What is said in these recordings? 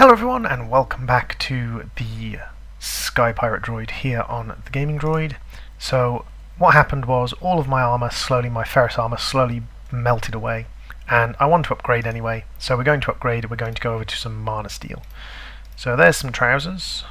Hello everyone and welcome back to the Sky Pirate Droid here on the Gaming Droid. So what happened was all of my armour my ferrous armour slowly melted away, and I want to upgrade anyway, so we're going to upgrade. We're going to go over to some mana steel. So there's some trousers,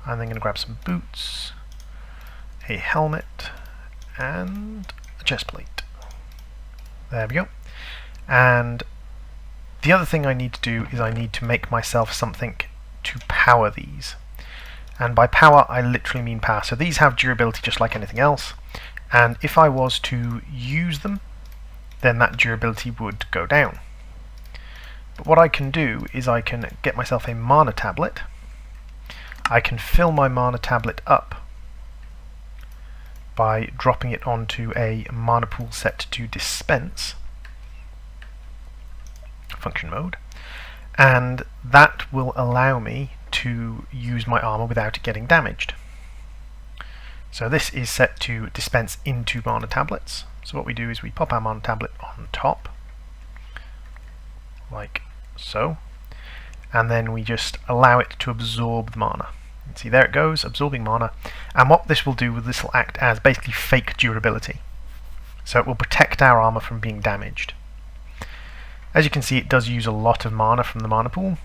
and then going to grab some boots, a helmet, and a chest plate. There we go. And the other thing I need to do is I need to make myself something to power these. And by power I literally mean power. So these have durability just like anything else, and if I was to use them, then that durability would go down. But what I can do is I can get myself a mana tablet. I can fill my mana tablet up by dropping it onto a mana pool set to dispense function mode, and that will allow me to use my armor without it getting damaged. So this is set to dispense into mana tablets. So what we do is we pop our mana tablet on top like so, and then we just allow it to absorb the mana. See, there it goes, absorbing mana, and what this will do, this will act as basically fake durability. So it will protect our armor from being damaged. As you can see, it does use a lot of mana from the mana pool,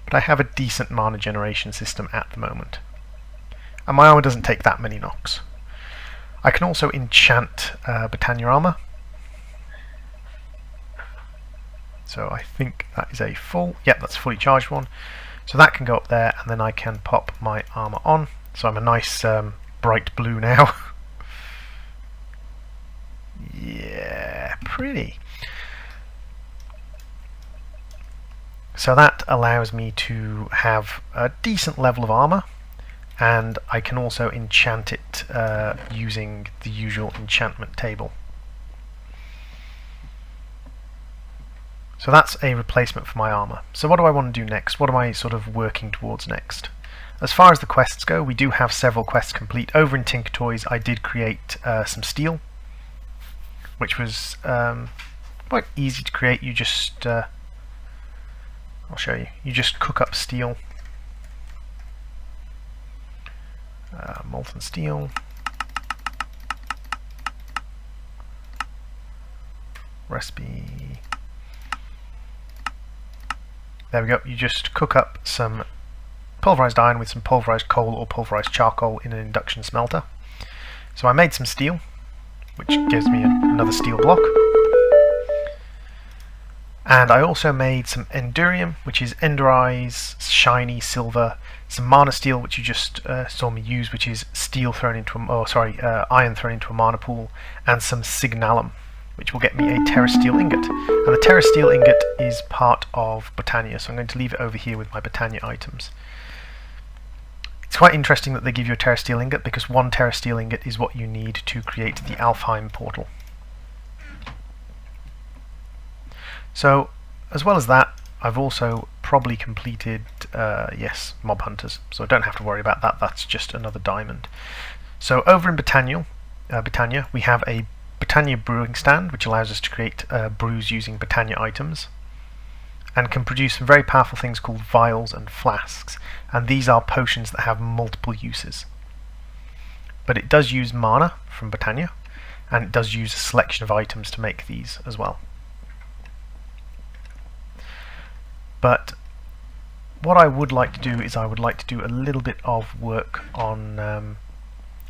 but I have a decent mana generation system at the moment, and my armor doesn't take that many knocks. I can also enchant Britannia armor, so I think that is a full, yep, that's a fully charged one, so that can go up there, and then I can pop my armor on, so I'm a nice bright blue now. Yeah, pretty. So that allows me to have a decent level of armor, and I can also enchant it using the usual enchantment table. So that's a replacement for my armor. So what do I want to do next? What am I sort of working towards next? As far as the quests go, we do have several quests complete. Over in Tinker Toys I did create some steel, which was quite easy to create. You just I'll show you. You just cook up steel, molten steel, recipe. There we go. You just cook up some pulverized iron with some pulverized coal or pulverized charcoal in an induction smelter. So I made some steel, which gives me another steel block. And I also made some endurium, which is ender eyes, shiny silver, some mana steel, which you just saw me use, which is steel thrown into iron thrown into a mana pool, and some signalum, which will get me a terra steel ingot. And the terra steel ingot is part of Britannia, so I'm going to leave it over here with my Britannia items. It's quite interesting that they give you a terra steel ingot, because one terra steel ingot is what you need to create the Alfheim portal. So, as well as that, I've also probably completed, yes, mob hunters, so I don't have to worry about that. That's just another diamond. So over in Britannia, we have a Britannia brewing stand, which allows us to create brews using Britannia items, and can produce some very powerful things called vials and flasks, and these are potions that have multiple uses. But it does use mana from Britannia, and it does use a selection of items to make these as well. But what I would like to do is I would like to do a little bit of work on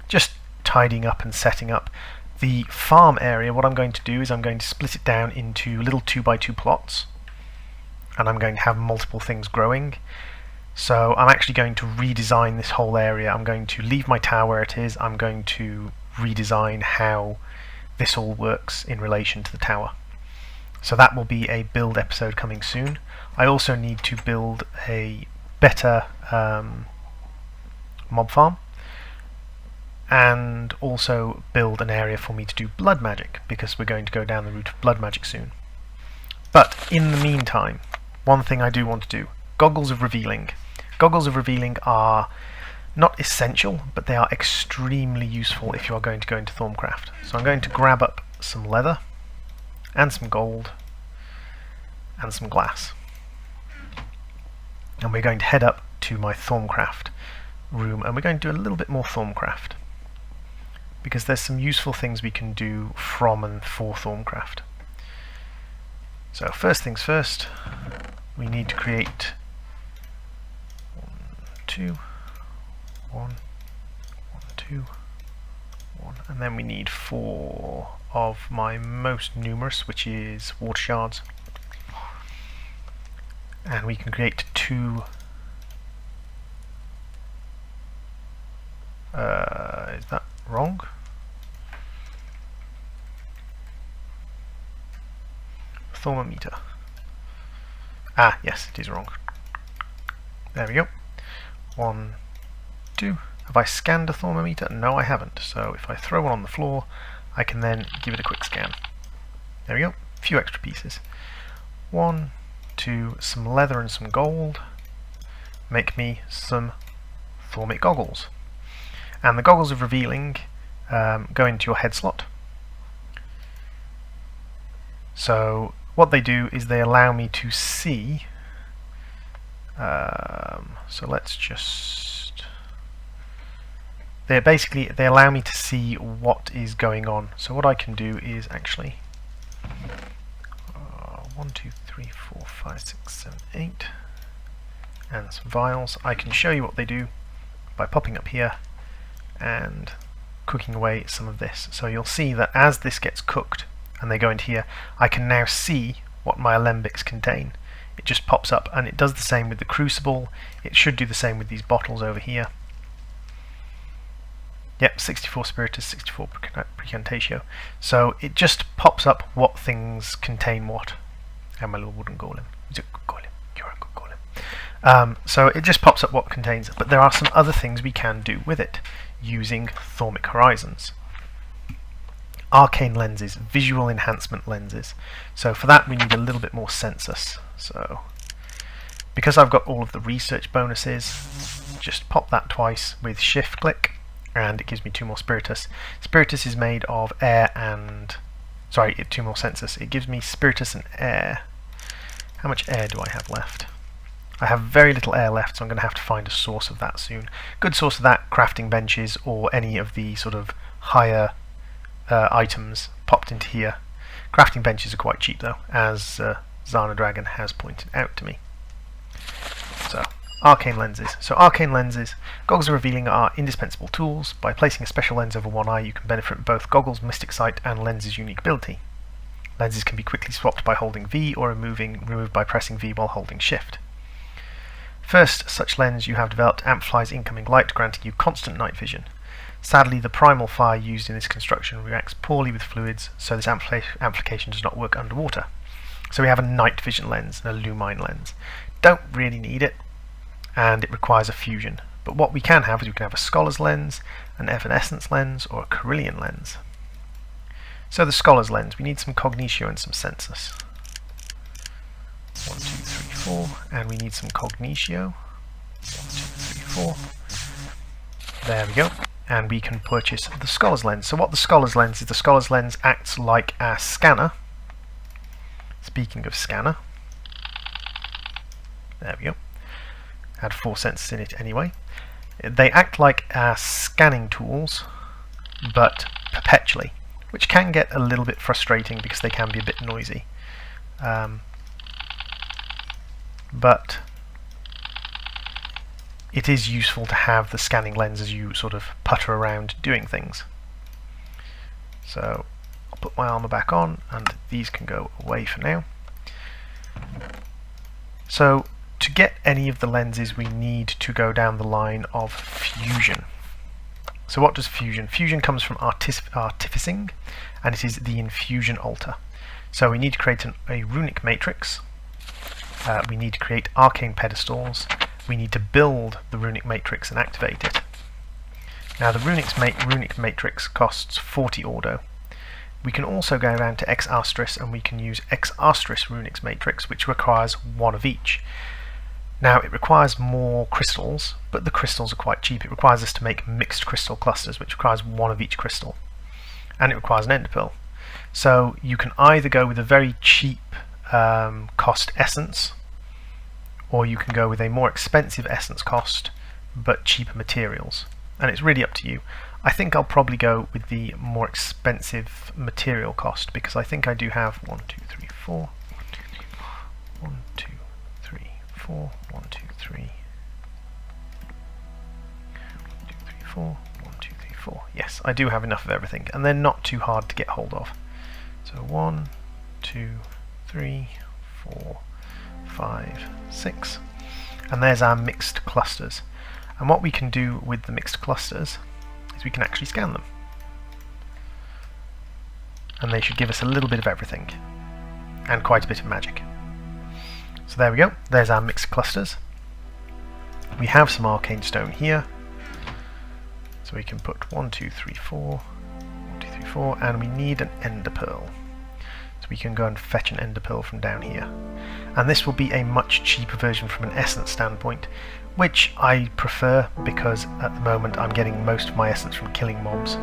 just tidying up and setting up the farm area. What I'm going to do is I'm going to split it down into little 2x2 plots, and I'm going to have multiple things growing. So I'm actually going to redesign this whole area. I'm going to leave my tower where it is. I'm going to redesign how this all works in relation to the tower. So that will be a build episode coming soon. I also need to build a better mob farm, and also build an area for me to do blood magic, because we're going to go down the route of blood magic soon. But in the meantime, one thing I do want to do, goggles of revealing. Goggles of revealing are not essential, but they are extremely useful if you are going to go into Thaumcraft. So I'm going to grab up some leather and some gold and some glass. and we're going to head up to my Thorncraft room, and we're going to do a little bit more Thorncraft because there's some useful things we can do from and for Thorncraft. So first things first, we need to create 1, 2, 1, 1, 2, 1, and then we need 4 of my most numerous, which is water shards, and we can create 2. Is that wrong? Thermometer. Ah, yes, it is wrong. There we go. 1, 2. Have I scanned a thermometer? No, I haven't. So if I throw one on the floor, I can then give it a quick scan. There we go. A few extra pieces. 1, 2, some leather and some gold. Make me some thermic goggles. And the goggles of revealing go into your head slot. So what they do is they allow me to see. So let's just. They allow me to see what is going on. So what I can do is actually 1, 2, 3, 4, 5, 6, 7, 8, and some vials. I can show you what they do by popping up here and cooking away some of this. So you'll see that as this gets cooked and they go into here, I can now see what my alembics contain. It just pops up, and it does the same with the crucible. It should do the same with these bottles over here. Yep, 64 spiritus, 64 precantatio. So it just pops up what things contain what. And my little wooden golem. He's a good golem. You're a good golem. So it just pops up what contains it. But there are some other things we can do with it using Thermic Horizons. Arcane lenses, visual enhancement lenses. So for that we need a little bit more census. So because I've got all of the research bonuses, just pop that twice with shift click and it gives me 2 more spiritus. Spiritus is made of air and 2 more census. It gives me spiritus and air. How much air do I have left? I have very little air left, so I'm going to have to find a source of that soon. Good source of that, crafting benches or any of the sort of higher items popped into here. Crafting benches are quite cheap though, as Zana Dragon has pointed out to me. So, arcane lenses. So arcane lenses, goggles of revealing are indispensable tools. By placing a special lens over one eye, you can benefit from both goggles' mystic sight and lens's unique ability. Lenses can be quickly swapped by holding V or removed by pressing V while holding shift. First such lens you have developed amplifies incoming light, granting you constant night vision. Sadly, the primal fire used in this construction reacts poorly with fluids, so this amplification does not work underwater. So we have a night vision lens and a lumine lens. Don't really need it, and it requires a fusion. But what we can have is we can have a scholar's lens, an evanescence lens, or a Carillion lens. So the scholar's lens, we need some cognitio and some census. 1, 2, 3, 4, and we need some cognitio. 1, 2, 3, 4. There we go. And we can purchase the scholar's lens. So what the scholar's lens is, the scholar's lens acts like a scanner. Speaking of scanner, there we go. Had 4 senses in it anyway. They act like scanning tools, but perpetually, which can get a little bit frustrating because they can be a bit noisy. But it is useful to have the scanning lens as you sort of putter around doing things. So I'll put my armor back on, and these can go away for now. So to get any of the lenses we need to go down the line of fusion. So what does fusion? Fusion comes from artificing, and it is the infusion altar. So we need to create a runic matrix. We need to create arcane pedestals. We need to build the runic matrix and activate it. Now the runic matrix costs 40 ordo. We can also go down to X Astris and we can use X Astris runic matrix, which requires 1 of each. Now it requires more crystals, but the crystals are quite cheap. It requires us to make mixed crystal clusters, which requires 1 of each crystal. And it requires an ender pearl. So you can either go with a very cheap cost essence, or you can go with a more expensive essence cost but cheaper materials, and it's really up to you. I think I'll probably go with the more expensive material cost because I think I do have 1, 2, 3, 4, 1, 2, 3, 4, 1, 2, 3, 1, 2, 3, 4, 1, 2, 3, 4. Yes, I do have enough of everything, and they're not too hard to get hold of. So 1, 2, 3, 4, 5, 6, and there's our mixed clusters. And what we can do with the mixed clusters is we can actually scan them, and they should give us a little bit of everything and quite a bit of magic. So there we go, there's our mixed clusters. We have some arcane stone here, so we can put 1, 2, 3, 4, 1, 2, 3, 4, and we need an ender pearl. So we can go and fetch an ender pearl from down here. And this will be a much cheaper version from an essence standpoint, which I prefer because at the moment I'm getting most of my essence from killing mobs,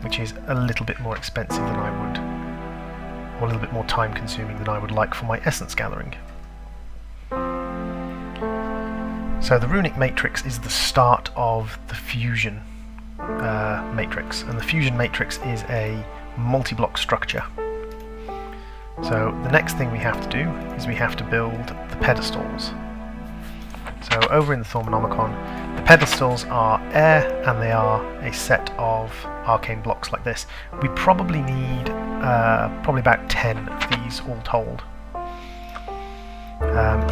which is a little bit more expensive than I would, or a little bit more time consuming than I would like for my essence gathering. So the runic matrix is the start of the fusion matrix, and the fusion matrix is a multi-block structure. So the next thing we have to do is we have to build the pedestals. So over in the Thormonomicon, the pedestals are air, and they are a set of arcane blocks like this. We probably need probably about 10 of these all told.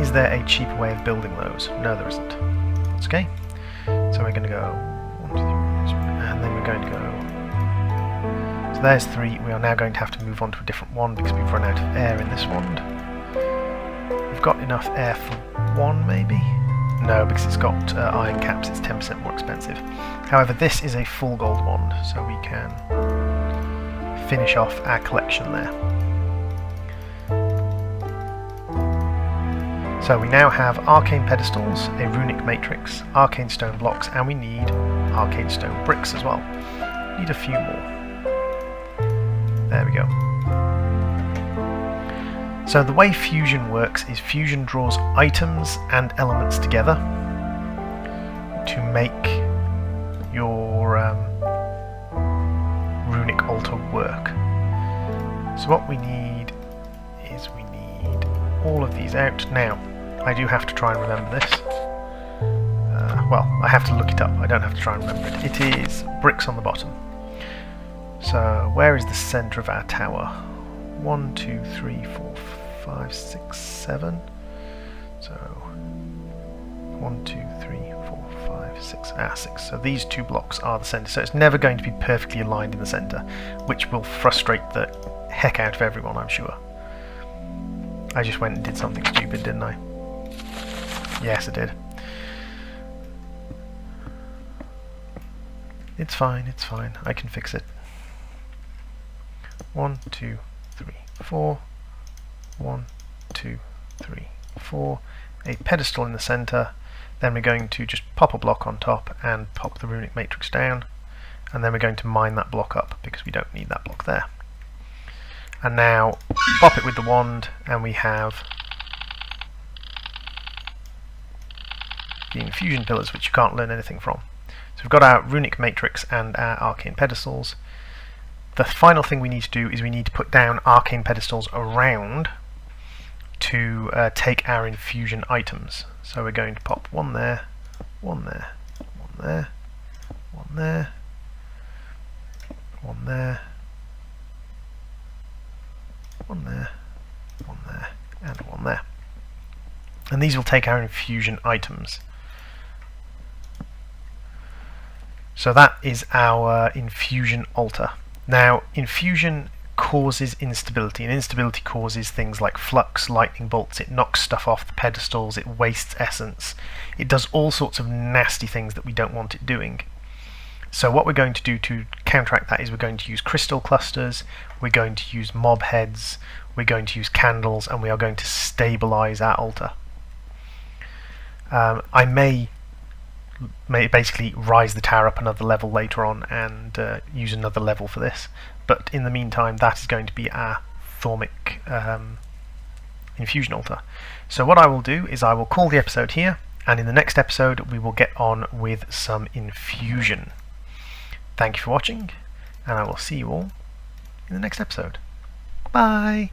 Is there a cheaper way of building those? No, there isn't. That's okay. So we're going to go 1, 2, 3, and then we're going to go. So there's 3. We are now going to have to move on to a different one because we've run out of air in this wand. We've got enough air for 1, maybe? No, because it's got iron caps, it's 10% more expensive. However, this is a full gold wand, so we can finish off our collection there. So we now have arcane pedestals, a runic matrix, arcane stone blocks, and we need arcane stone bricks as well. Need a few more. There we go. So the way fusion works is fusion draws items and elements together to make your runic altar work. So what we need is we need all of these out. Now, I do have to try and remember this. Well, I have to look it up. I don't have to try and remember it. It is bricks on the bottom. So where is the centre of our tower? 1, 2, 3, 4, 5, 6, 7. So 1, 2, 3, 4, 5, 6. 6. So these 2 blocks are the centre. So it's never going to be perfectly aligned in the centre, which will frustrate the heck out of everyone, I'm sure. I just went and did something stupid, didn't I? Yes, I did. It's fine, it's fine. I can fix it. 1, 2, 3, 4. 1, 2, 3, 4. A pedestal in the centre. Then we're going to just pop a block on top and pop the runic matrix down. And then we're going to mine that block up because we don't need that block there. And now pop it with the wand, and we have the infusion pillars, which you can't learn anything from. So we've got our runic matrix and our arcane pedestals. The final thing we need to do is we need to put down arcane pedestals around to take our infusion items. So we're going to pop 1 there, 1 there, 1 there, 1 there, 1 there, 1 there, 1 there, and 1 there. And these will take our infusion items. So that is our infusion altar. Now, infusion causes instability, and instability causes things like flux, lightning bolts, it knocks stuff off the pedestals, it wastes essence, it does all sorts of nasty things that we don't want it doing. So what we're going to do to counteract that is we're going to use crystal clusters, we're going to use mob heads, we're going to use candles, and we are going to stabilize our altar. I may basically rise the tower up another level later on and use another level for this, but in the meantime that is going to be our thormic infusion altar. So what I will do is I will call the episode here, and in the next episode we will get on with some infusion. Thank you for watching, and I will see you all in the next episode. Bye!